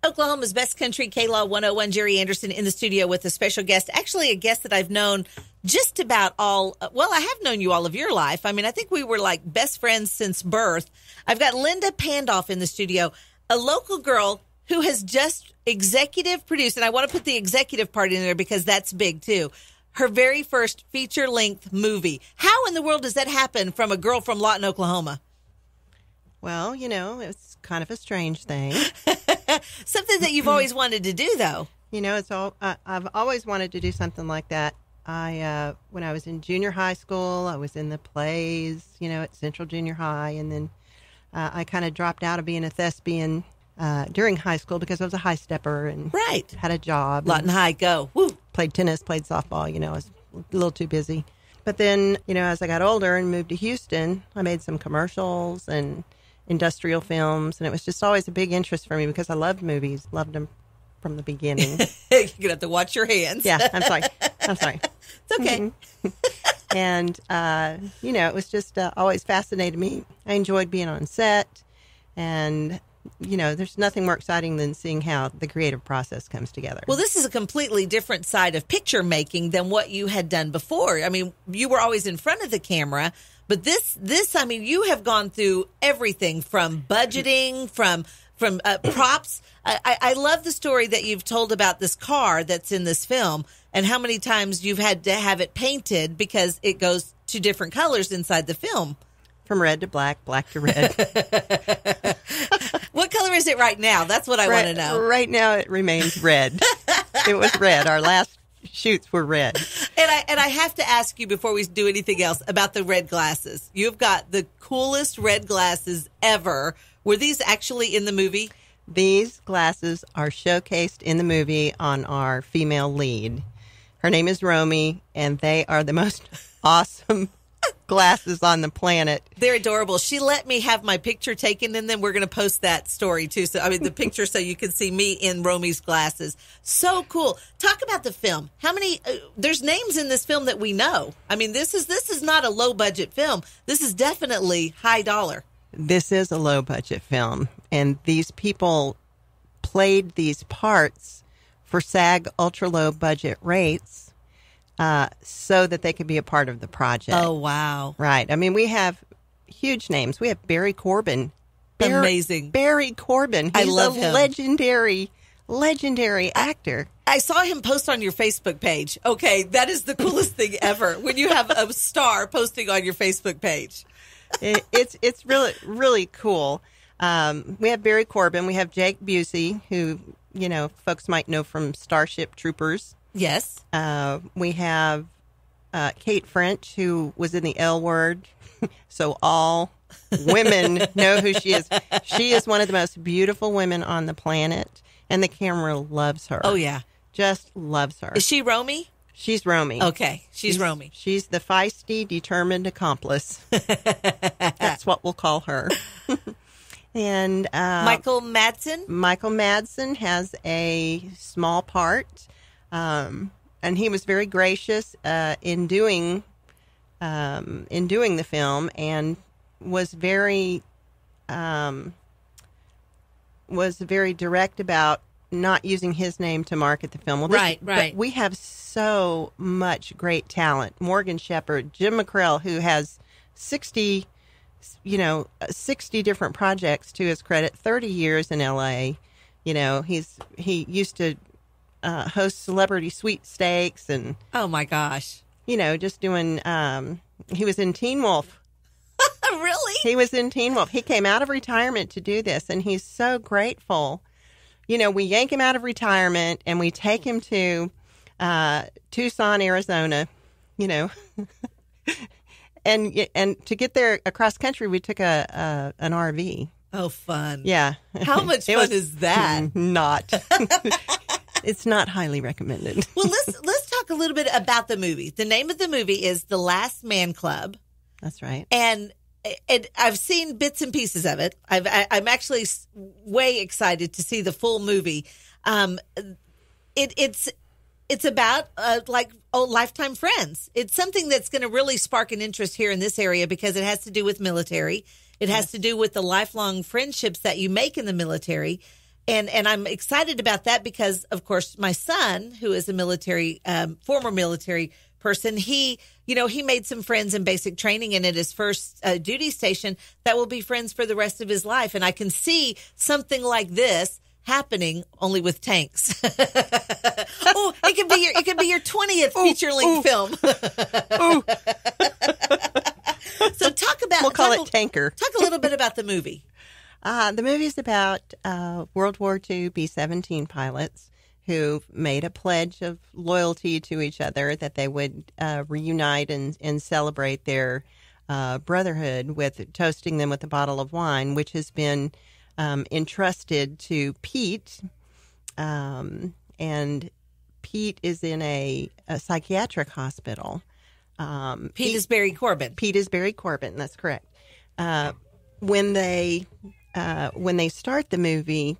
Oklahoma's Best Country, K-Law 101, Jerry Anderson in the studio with a special guest. Actually, a guest that I've known just about I have known you all of your life. I mean, I think we were like best friends since birth. I've got Linda Pandoff in the studio, a local girl who has just executive produced, and I want to put the executive part in there because that's big too, her very first feature-length movie. How in the world does that happen from a girl from Lawton, Oklahoma? Well, it's kind of a strange thing. Something that you've always wanted to do, though. I've always wanted to do something like that. When I was in junior high school, I was in the plays, at Central Junior High, and then I kind of dropped out of being a thespian during high school because I was a high stepper and had a job. Lawton High, go. Woo. Played tennis, played softball, I was a little too busy. But then, as I got older and moved to Houston, I made some commercials and industrial films, and it was just always a big interest for me because I loved movies, loved them from the beginning. You're going to have to watch your hands. Yeah, I'm sorry. It's okay. Mm-hmm. And, it was just always fascinated me. I enjoyed being on set, and, there's nothing more exciting than seeing how the creative process comes together. Well, this is a completely different side of picture making than what you had done before. I mean, you were always in front of the camera, but this, I mean, you have gone through everything from budgeting, from props. I love the story that you've told about this car that's in this film and how many times you've had to have it painted because it goes to different colors inside the film. From red to black, black to red. What color is it right now? That's what I want to know. Right now it remains red. It was red. Our last shoots were red. And I have to ask you before we do anything else about the red glasses. You've got the coolest red glasses ever. Were these actually in the movie? These glasses are showcased in the movie on our female lead. Her name is Romy, and they are the most awesome glasses on the planet. They're adorable. She let me have my picture taken, and then we're going to post that story too. So, the picture so you can see me in Romy's glasses. So cool. Talk about the film. How many? There's names in this film that we know. I mean, this is not a low budget film. This is definitely high dollar. This is a low budget film, and these people played these parts for SAG ultra low budget rates. So that they could be a part of the project. Oh, wow. Right. I mean, we have huge names. We have Barry Corbin. Amazing. Barry Corbin. He's I love him. Legendary actor. I saw him post on your Facebook page. Okay, that is the coolest thing ever. When you have a star posting on your Facebook page. It's really cool. We have Barry Corbin. We have Jake Busey, who, folks might know from Starship Troopers. Yes. We have Kate French, who was in the L Word. So all women know who she is. She is one of the most beautiful women on the planet, and the camera loves her. Oh, yeah. Just loves her. Is she Romy? She's Romy. Okay, she's Romy. She's the feisty, determined accomplice. That's what we'll call her. And Michael Madsen? Michael Madsen has a small part. And he was very gracious in doing the film, and was very direct about not using his name to market the film. Well, right. But we have so much great talent. Morgan Shepherd, Jim McCrell, who has 60 different projects to his credit, 30 years in L.A. He used to host celebrity sweepstakes and oh my gosh, just doing. He was in Teen Wolf. Really? He was in Teen Wolf. He came out of retirement to do this, and he's so grateful. We yank him out of retirement and we take him to Tucson, Arizona. And to get there across country, we took an RV. Oh, fun! Yeah. How much fun is that? Not. It's not highly recommended. Well, let's talk a little bit about the movie. The name of the movie is The Last Man Club. That's right. And I've seen bits and pieces of it. I'm actually way excited to see the full movie. It's about lifetime friends. It's something that's going to really spark an interest here in this area because it has to do with military. It has to do with the lifelong friendships that you make in the military. And I'm excited about that because, of course, my son, who is a military, former military person, he made some friends in basic training and at his first duty station that will be friends for the rest of his life. And I can see something like this happening only with tanks. Oh, it could be your 20th feature-length film. So we'll call it Tanker. Talk a little bit about the movie. The movie is about World War II B-17 pilots who made a pledge of loyalty to each other that they would reunite and celebrate their brotherhood with toasting them with a bottle of wine, which has been entrusted to Pete. And Pete is in a psychiatric hospital. Pete is Barry Corbin. Pete is Barry Corbin. That's correct. When they start the movie,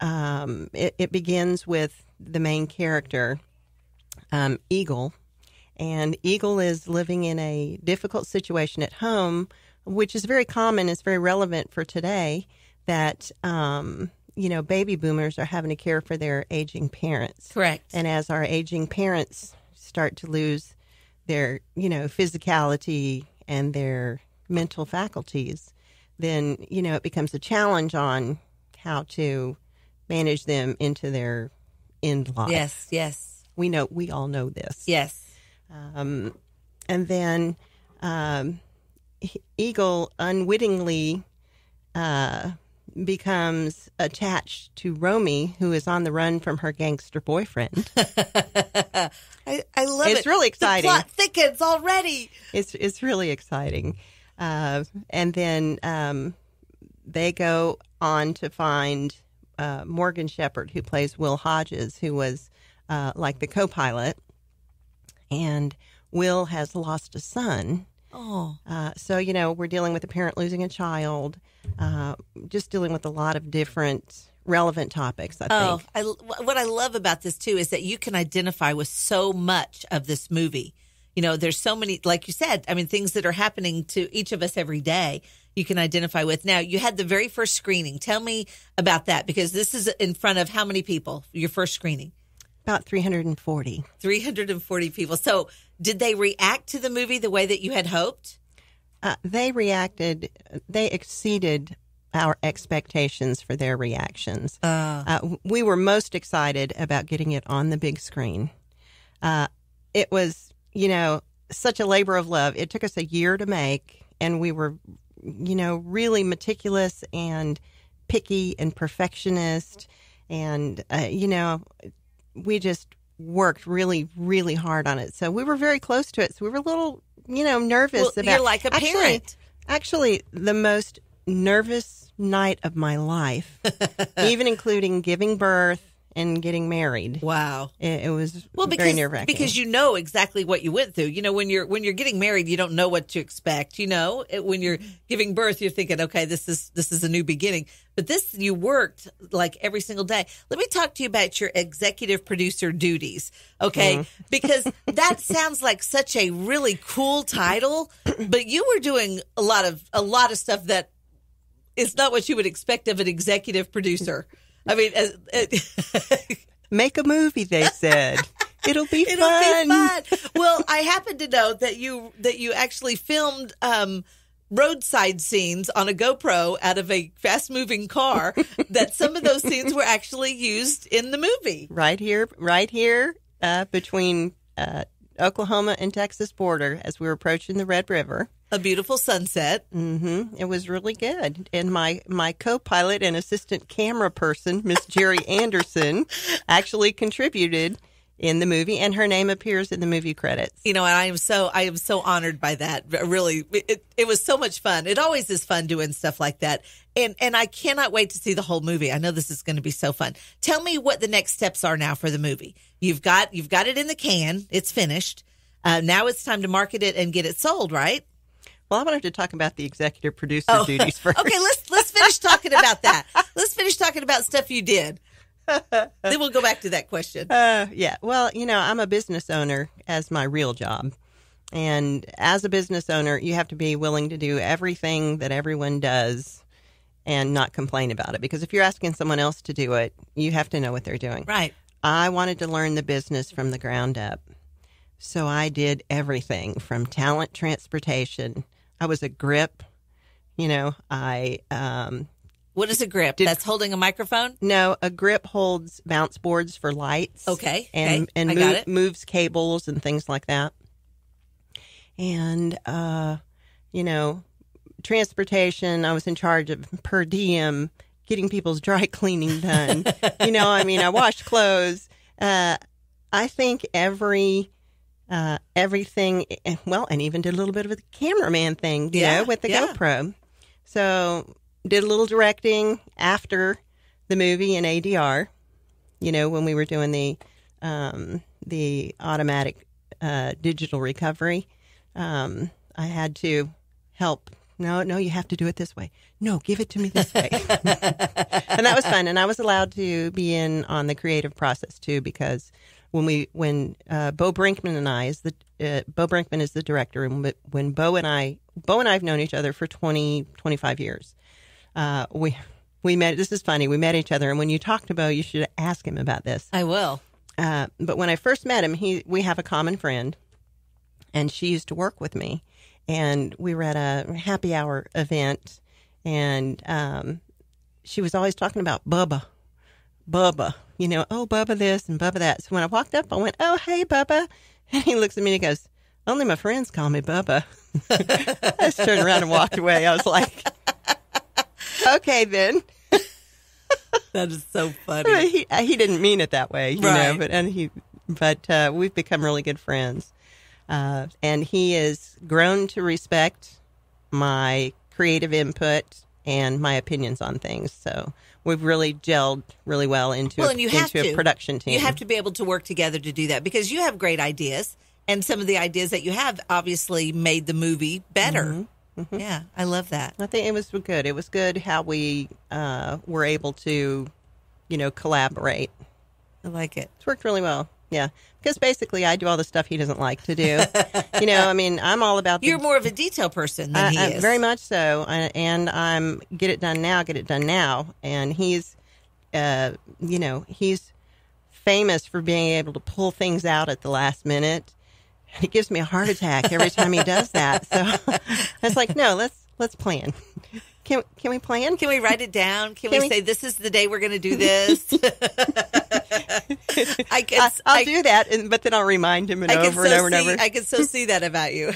it begins with the main character, Eagle, and Eagle is living in a difficult situation at home, which is very common. It's very relevant for today that baby boomers are having to care for their aging parents. Correct. And as our aging parents start to lose their physicality and their mental faculties, then it becomes a challenge on how to manage them into their end life. Yes. We all know this. Yes. And then Eagle unwittingly becomes attached to Romy, who is on the run from her gangster boyfriend. I love it. It's really exciting. The plot thickens already. It's really exciting. And then they go on to find Morgan Shepherd, who plays Will Hodges, who was like the co-pilot. And Will has lost a son. Oh. So, we're dealing with a parent losing a child, just dealing with a lot of different relevant topics, I think. What I love about this, too, is that you can identify with so much of this movie. There's so many, like you said, things that are happening to each of us every day you can identify with. Now, you had the very first screening. Tell me about that, because this is in front of how many people, your first screening? About 340. 340 people. So did they react to the movie the way that you had hoped? They exceeded our expectations for their reactions. We were most excited about getting it on the big screen. It was, such a labor of love. It took us a year to make, and we were, really meticulous and picky and perfectionist. And, we just worked really, really hard on it. So we were very close to it. So we were a little, nervous about. You're like a parent. Actually, the most nervous night of my life, even including giving birth and getting married. Wow. It was very nerve-wracking. Because you know exactly what you went through. When you're getting married, you don't know what to expect. When you're giving birth, you're thinking, okay, this is a new beginning. But this, you worked like every single day. Let me talk to you about your executive producer duties, okay? Because that sounds like such a really cool title, but you were doing a lot of stuff that is not what you would expect of an executive producer. Make a movie, they said. It'll be fun. Well, I happen to know that you actually filmed roadside scenes on a GoPro out of a fast-moving car, that some of those scenes were actually used in the movie. Right here, between Oklahoma and Texas border as we were approaching the Red River. A beautiful sunset. Mm-hmm. It was really good. And my co-pilot and assistant camera person, Miss Jerry Anderson, actually contributed in the movie, and her name appears in the movie credits. And I am so honored by that. Really, it was so much fun. It always is fun doing stuff like that. And I cannot wait to see the whole movie. I know this is going to be so fun. Tell me what the next steps are now for the movie. You've got it in the can. It's finished. Now it's time to market it and get it sold, right? Well, I wanted to talk about the executive producer duties first. Okay, let's finish talking about that. Let's finish talking about stuff you did. Then we'll go back to that question. Yeah. Well, I'm a business owner as my real job. And as a business owner, you have to be willing to do everything that everyone does and not complain about it. Because if you're asking someone else to do it, you have to know what they're doing. Right. I wanted to learn the business from the ground up. So I did everything from talent transportation. I was a grip. What is a grip? That's holding a microphone? No, a grip holds bounce boards for lights. Okay. And I got it. Moves cables and things like that. And, transportation, I was in charge of per diem, getting people's dry cleaning done. I washed clothes. I think everything, and even did a little bit of a cameraman thing, with the GoPro. So did a little directing after the movie in ADR, when we were doing the automatic digital recovery. I had to help. No, you have to do it this way. No, give it to me this way. And that was fun. And I was allowed to be in on the creative process too, because when Bo Brinkman and I Bo Brinkman is the director, and when Bo and I've known each other for 25 years. We met. This is funny. We met each other, and when you talk to Bo, you should ask him about this. I will. But when I first met him, we have a common friend, and she used to work with me, and we were at a happy hour event, and she was always talking about Bubba, Bubba this and Bubba that. So when I walked up, I went, "Oh, hey, Bubba," and he looks at me and he goes, "Only my friends call me Bubba." I just turned around and walked away. I was like, okay, then. That is so funny. He didn't mean it that way, right. but we've become really good friends. And he has grown to respect my creative input and my opinions on things. So we've really gelled really well into a production team. You have to be able to work together to do that, because you have great ideas, and some of the ideas that you have obviously made the movie better. Mm-hmm. Mm-hmm. Yeah, I love that. I think it was good. It was good how we were able to, collaborate. I like it. It's worked really well. Yeah, because basically I do all the stuff he doesn't like to do. I'm all about. You're more of a detail person than he is. Very much so, and I'm get it done now. And he's, he's famous for being able to pull things out at the last minute. And it gives me a heart attack every time he does that. So I was like, no, let's plan. Can we plan? Can we write it down? Can we say this is the day we're going to do this? I'll do that, but then I'll remind him over and over. I can so see that about you.